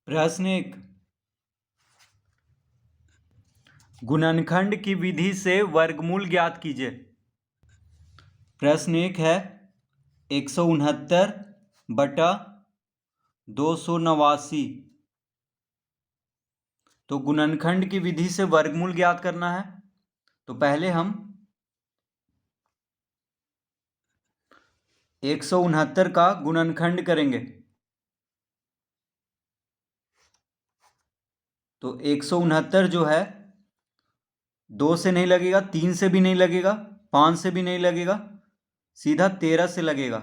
प्रश्न 1, गुणनखंड की विधि से वर्गमूल ज्ञात कीजिए। प्रश्न 1 है 169 बटा 289। तो गुणनखंड की विधि से वर्गमूल ज्ञात करना है। तो पहले हम 169 का गुणनखंड करेंगे। तो 169 जो है 2 से नहीं लगेगा, 3 से भी नहीं लगेगा, 5 से भी नहीं लगेगा, सीधा 13 से लगेगा।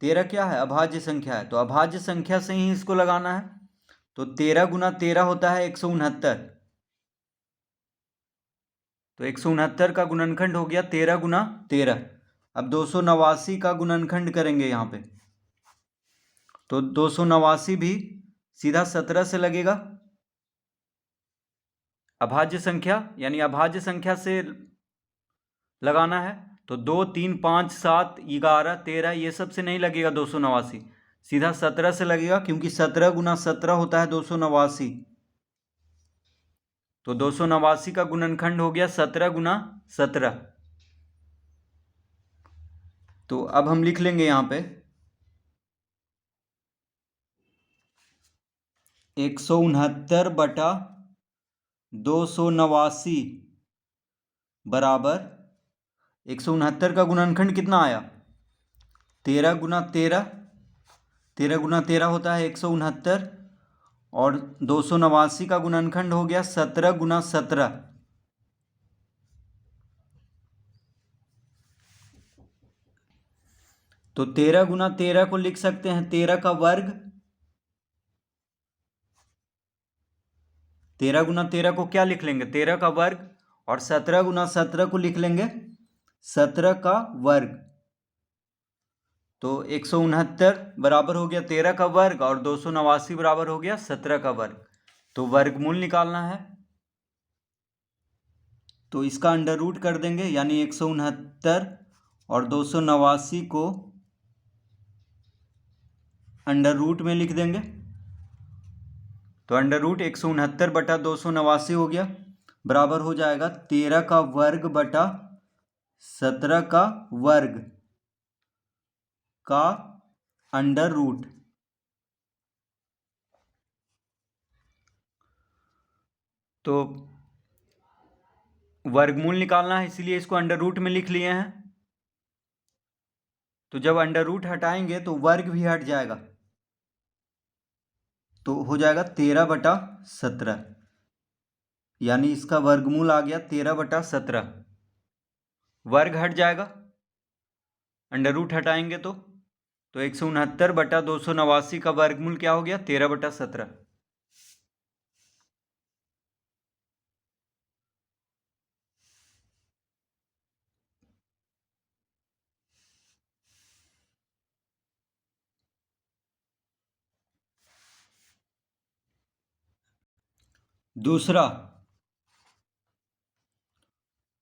13 क्या है? अभाज्य संख्या है। तो अभाज्य संख्या से ही इसको लगाना है। तो 13 गुना 13 होता है 169। तो 169 का गुणनखंड हो गया 13 गुना 13। अब 289 का गुणनखंड करेंगे यहाँ पे। तो 289 भी सीधा 17 से लगेगा। अभाज्य संख्या यानी अभाज्य संख्या से लगाना है। तो 2, 3, 5, 7, 11, 13 ये सब से नहीं लगेगा 289, सीधा 17 से लगेगा, क्योंकि 17 गुना 17 होता है 289। तो 289 का गुणनखंड हो गया 17 गुना 17। तो अब हम लिख लेंगे यहाँ पे 169 बटा 289 बराबर 169 का गुणनखंड कितना आया? 13 गुना 13। 13 गुना 13 होता है 169, और 289 का गुणनखंड हो गया 17 गुना 17। तो 13 गुना 13 को लिख सकते हैं 13 का वर्ग। 13 गुना 13 को क्या लिख लेंगे? 13 का वर्ग। और 17 गुना 17 को लिख लेंगे 17 का वर्ग। तो 169 बराबर हो गया 13 का वर्ग, और 289 बराबर हो गया 17 का वर्ग। तो वर्गमूल निकालना है। तो इसका अंडर रूट कर देंगे, यानी 169 और 289 को अंडर रूट में लिख देंगे। तो अंडर रूट 169 बटा 289 हो गया, बराबर हो जाएगा 13 का वर्ग बटा 17 का वर्ग का अंडर रूट। तो वर्गमूल निकालना है, इसीलिए इसको अंडर रूट में लिख लिए हैं। तो जब अंडर रूट हटाएंगे तो वर्ग भी हट जाएगा, तो हो जाएगा 13 बटा 17, यानी इसका वर्गमूल आ गया 13 बटा 17। वर्ग हट जाएगा अंडर रूट हटाएंगे तो 169 बटा 289 का वर्गमूल क्या हो गया? 13 बटा 17। दूसरा,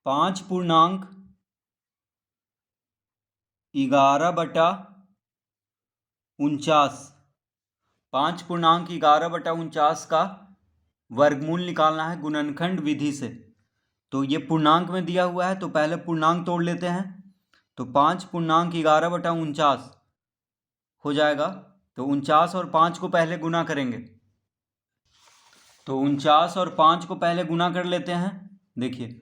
5 पूर्णांक 11 बटा 49। 5 पूर्णांक 11 बटा 49 का वर्गमूल निकालना है गुणनखंड विधि से। तो ये पूर्णांक में दिया हुआ है, तो पहले पूर्णांक तोड़ लेते हैं। तो 5 पूर्णांक 11 बटा 49 हो जाएगा। तो 49 और 5 को पहले गुना करेंगे। तो 49 और 5 को पहले गुना कर लेते हैं। देखिए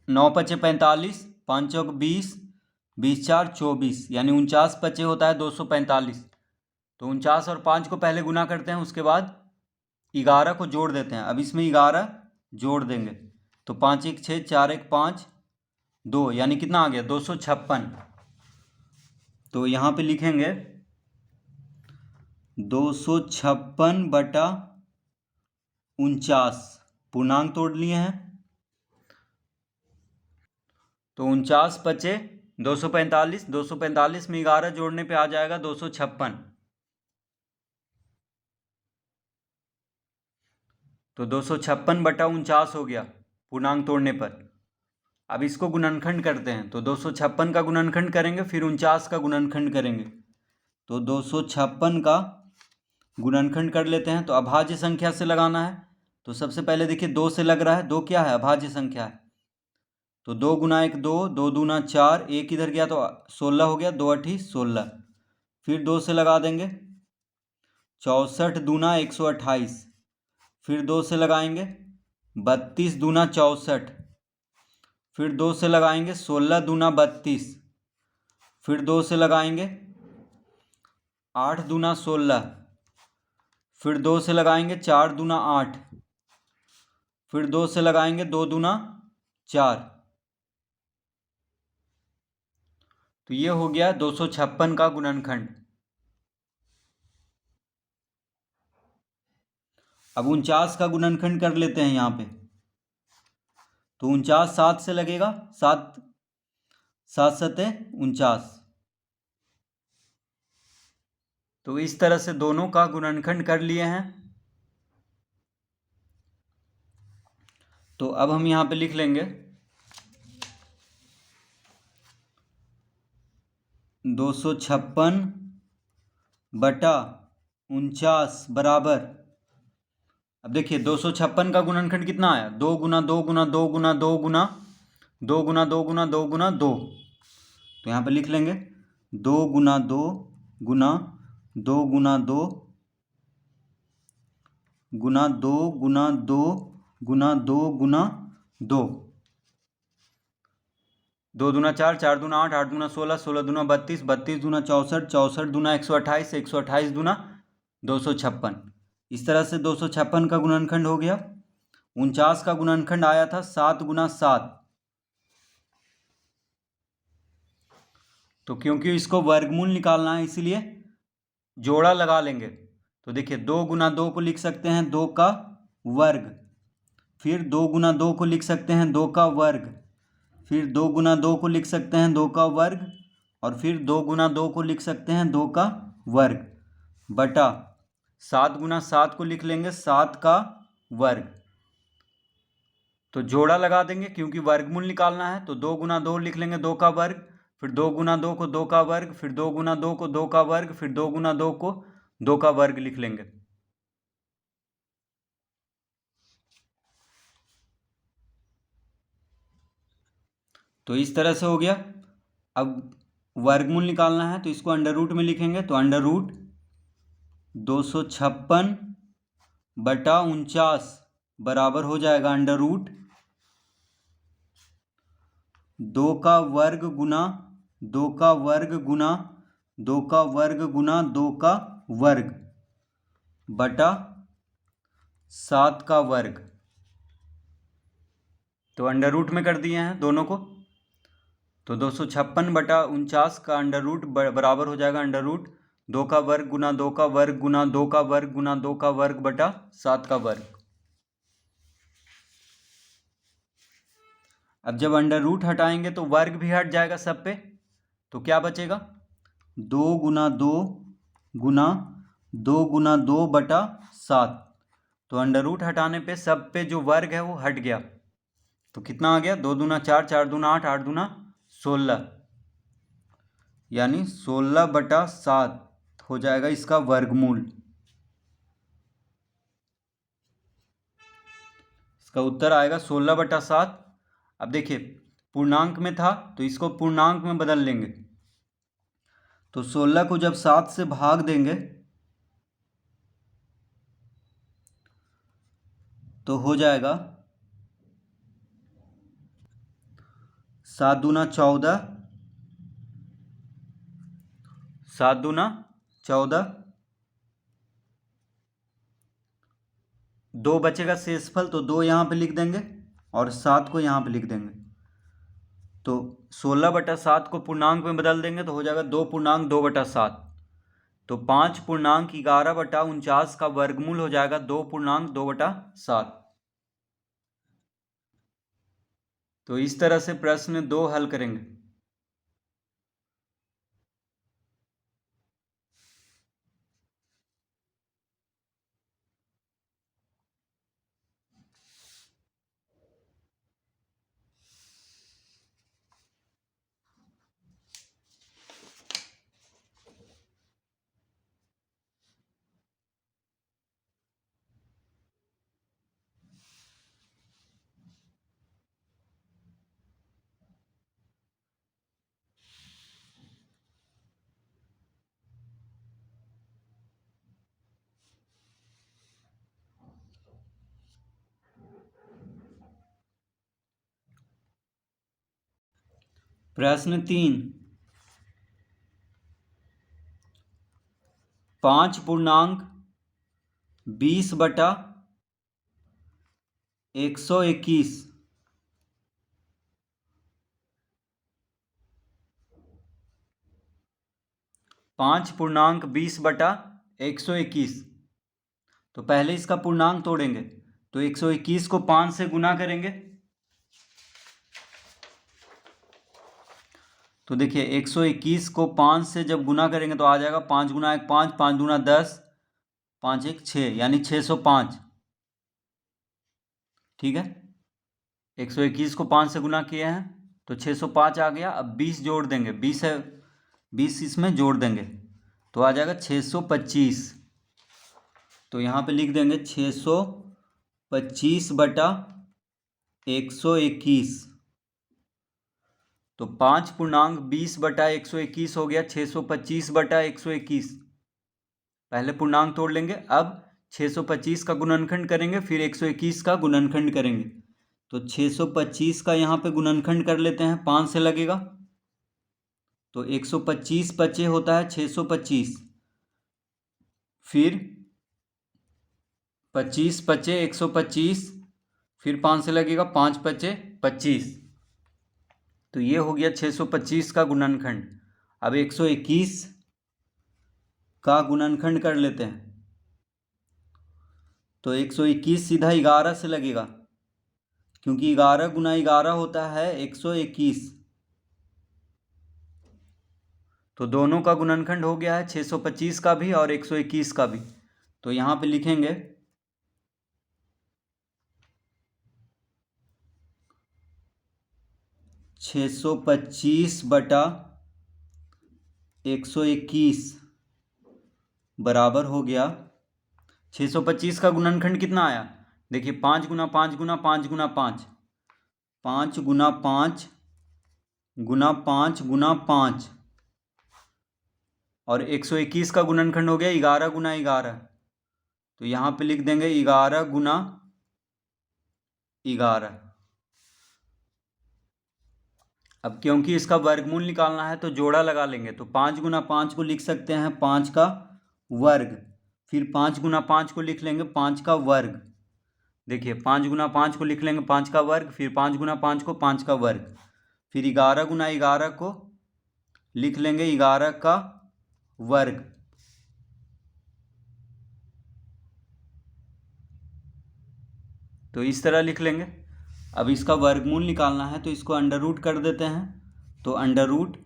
9 पचे 45, 5 चौक 20, 20 4 24, यानी 49 पचे होता है 245। तो 49 और 5 को पहले गुना करते हैं, उसके बाद 11 को जोड़ देते हैं। अब इसमें 11 जोड़ देंगे। तो 5 1 6, 4 1 5, 2, यानी कितना आ गया? 256। तो यहाँ पे लिखेंगे 256 बटा 49। पूर्णांक तोड़ लिए हैं। तो 49 पचे 245, 245 में 11 जोड़ने पे आ जाएगा 256। तो 256 बटा 49 हो गया पूर्णांक तोड़ने पर। अब इसको गुणनखंड करते हैं। तो 256 का गुणनखंड करेंगे, फिर 49 का गुणनखंड करेंगे। तो 256 का गुणनखंड कर लेते हैं। तो अभाज्य संख्या से लगाना है। तो सबसे पहले देखिए 2 से लग रहा है। 2 क्या है? अभाज्य संख्या है। तो 2 गुना 1 2, 2 दूना 4, 1 इधर गया तो 16 हो गया, 2 अठी 16। फिर 2 से लगा देंगे 64 दूना 128। फिर 2 से लगाएंगे 32 दूना 64। फिर 2 से लगाएंगे 16 दूना 32। फिर 2 से लगाएंगे 8 दूना 16। फिर 2 से लगाएंगे 4 दूना 8। फिर 2 से लगाएंगे 2 दूना 4। तो ये हो गया 256 का गुणनखंड। अब 49 का गुणनखंड कर लेते हैं यहाँ पे। तो 49 7 से लगेगा, 7 7 सते 49। तो इस तरह से दोनों का गुणनखंड कर लिए हैं। तो अब हम यहाँ पे लिख लेंगे 256 बटा 49 बराबर। अब देखिए 256 का गुणनखंड कितना आया? 2 गुना 2 गुना 2 गुना 2 गुना 2 गुना 2 गुना 2 गुना 2। तो यहाँ पे लिख लेंगे 2 गुना 2 गुना 2 गुना 2 गुना 2 गुना 2 गुना 2 गुना 2। 2 दूना 4, 4 दूना 8, 8 दूना 16, 16 दूना 32, 32 दूना 64, 64 दूना 128, 128 दूना 256। इस तरह से 256 का गुणनखंड हो गया। 49 का गुणनखंड आया था 7 गुना 7। तो क्योंकि इसको वर्गमूल निकालना है इसलिए जोड़ा लगा लेंगे। तो देखिए 2 गुना 2 को लिख सकते हैं 2 का वर्ग। फिर 2 गुना 2 को लिख सकते हैं 2 का वर्ग। फिर 2 गुना 2 को लिख सकते हैं 2 का वर्ग। और फिर 2 गुना 2 को लिख सकते हैं 2 का वर्ग बटा 7 गुना 7 को लिख लेंगे 7 का वर्ग। तो जोड़ा लगा देंगे क्योंकि वर्गमूल निकालना है। तो 2 गुना 2 लिख लेंगे 2 का वर्ग। फिर 2 गुना 2 को 2 का वर्ग। फिर 2 गुना 2 को 2 का वर्ग। फिर 2 गुना 2 को 2 का वर्ग लिख लेंगे। तो इस तरह से हो गया। अब वर्गमूल निकालना है तो इसको अंडर रूट में लिखेंगे। तो अंडर रूट 256 बटा 49 बराबर हो जाएगा अंडर रूट 2 का वर्ग गुना 2 का वर्ग गुना 2 का वर्ग गुना 2 का वर्ग बटा 7 का वर्ग। तो अंडर रूट में कर दिए हैं दोनों को। तो 256 बटा 49 का अंडर रूट बराबर हो जाएगा अंडर रूट 2 का वर्ग गुना 2 का वर्ग गुना 2 का वर्ग गुना 2 का वर्ग बटा 7 का वर्ग। अब जब अंडर रूट हटाएंगे तो वर्ग भी हट जाएगा सब पे। तो क्या बचेगा? 2 गुना 2 गुना 2 गुना 2 बटा 7। तो अंडर रूट हटाने पे सब पे जो वर्ग है वो हट गया। तो कितना आ गया? 2 दूना 4, 4 दूना 8, 8 दूना 16। यानी 16 बटा 7 हो जाएगा इसका वर्गमूल। इसका उत्तर आएगा 16 बटा 7। अब देखिए पूर्णांक में था तो इसको पूर्णांक में बदल लेंगे। तो 16 को जब 7 से भाग देंगे तो हो जाएगा 7 दूना 14, 7 दूना 14, 2 बचेगा शेषफल तो 2 यहाँ पे लिख देंगे और 7 को यहाँ पे लिख देंगे। तो 16 बटा 7 को पूर्णांक में बदल देंगे तो हो जाएगा 2 पूर्णांक 2 बटा 7। तो 5 पूर्णांक 11 बटा 49 का वर्गमूल हो जाएगा 2 पूर्णांक 2 बटा 7। तो इस तरह से प्रश्न 2 हल करेंगे। प्रश्न 3, 5 पूर्णांक 20/121 5 पूर्णांक 20/121। तो पहले इसका पूर्णांक तोड़ेंगे, तो 121 को 5 से गुना करेंगे। तो देखिए 121 को 5 से जब गुना करेंगे तो आ जाएगा 5 गुना 1 5, 5 गुना 10, 5 1 6, यानी 605। ठीक है, 121 को 5 से गुना किए हैं तो 605 आ गया। अब 20 जोड़ देंगे, 20 है, 20 इसमें जोड़ देंगे तो आ जाएगा 625। तो यहाँ पे लिख देंगे 625/121। तो 5 पूर्णांक 20/121 हो गया 625/121। पहले पूर्णांक तोड़ लेंगे, अब 625 का गुणनखंड करेंगे, फिर 121 का गुणनखंड करेंगे। तो 625 का यहाँ पे गुणनखंड कर लेते हैं, 5 से लगेगा तो 125 बचे होता है 625, फिर 25 बचे 125, फिर 5 से लगेगा 5 बचे 25। तो ये हो गया 625 का गुणनखंड। अब 121 का गुणनखंड कर लेते हैं, तो 121 सीधा 11 से लगेगा, क्योंकि 11 गुना 11 होता है 121। तो दोनों का गुणनखंड हो गया है, 625 का भी और 121 का भी। तो यहाँ पे लिखेंगे 625/121 बराबर हो गया 625 का गुणनखंड कितना आया, देखिए 5 गुना 5 गुना 5 गुना 5, 5 गुना 5 गुना 5 गुना 5, और 121 का गुणनखंड हो गया 11 गुना 11। तो यहाँ पे लिख देंगे 11 गुना 11। अब क्योंकि इसका वर्गमूल निकालना है तो जोड़ा लगा लेंगे, तो 5 गुना 5 को लिख सकते हैं 5 का वर्ग, फिर 5 गुना 5 को लिख लेंगे 5 का वर्ग। देखिए 5 गुना 5 को लिख लेंगे 5 का वर्ग, फिर 5 गुना 5 को 5 का वर्ग, फिर 11 गुना 11 को लिख लेंगे 11 का वर्ग। तो इस तरह लिख लेंगे। अब इसका वर्गमूल निकालना है तो इसको अंडर रूट कर देते हैं। तो अंडर रूट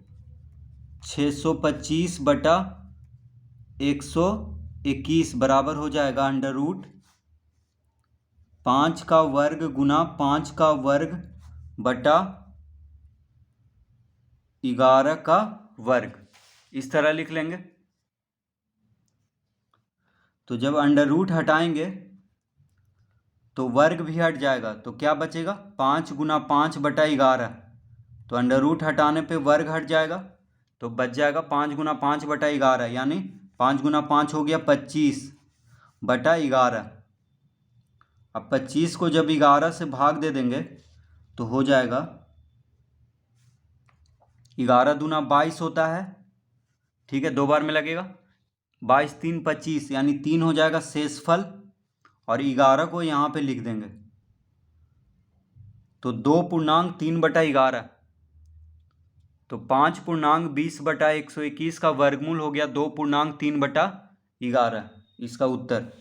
625/121 बराबर हो जाएगा अंडर रूट 5 का वर्ग गुना 5 का वर्ग बटा 11 का वर्ग। इस तरह लिख लेंगे। तो जब अंडर रूट हटाएंगे तो वर्ग भी हट जाएगा, तो क्या बचेगा 5 गुना 5 बटा 11। तो अंडर रूट हटाने पे वर्ग हट जाएगा, तो बच जाएगा 5 गुना 5 बटा 11, यानी 5 गुना 5 हो गया 25 बटा 11। अब 25 को जब 11 से भाग दे देंगे तो हो जाएगा 11 दूना 22 होता है। ठीक है, 2 बार में लगेगा, 22 3 25, यानी 3 हो जाएगा शेषफल, और 11 को यहाँ पे लिख देंगे। तो 2 पूर्णांक 3/11, तो 5 पूर्णांक 20/121 का वर्गमूल हो गया 2 पूर्णांक 3/11, इसका उत्तर।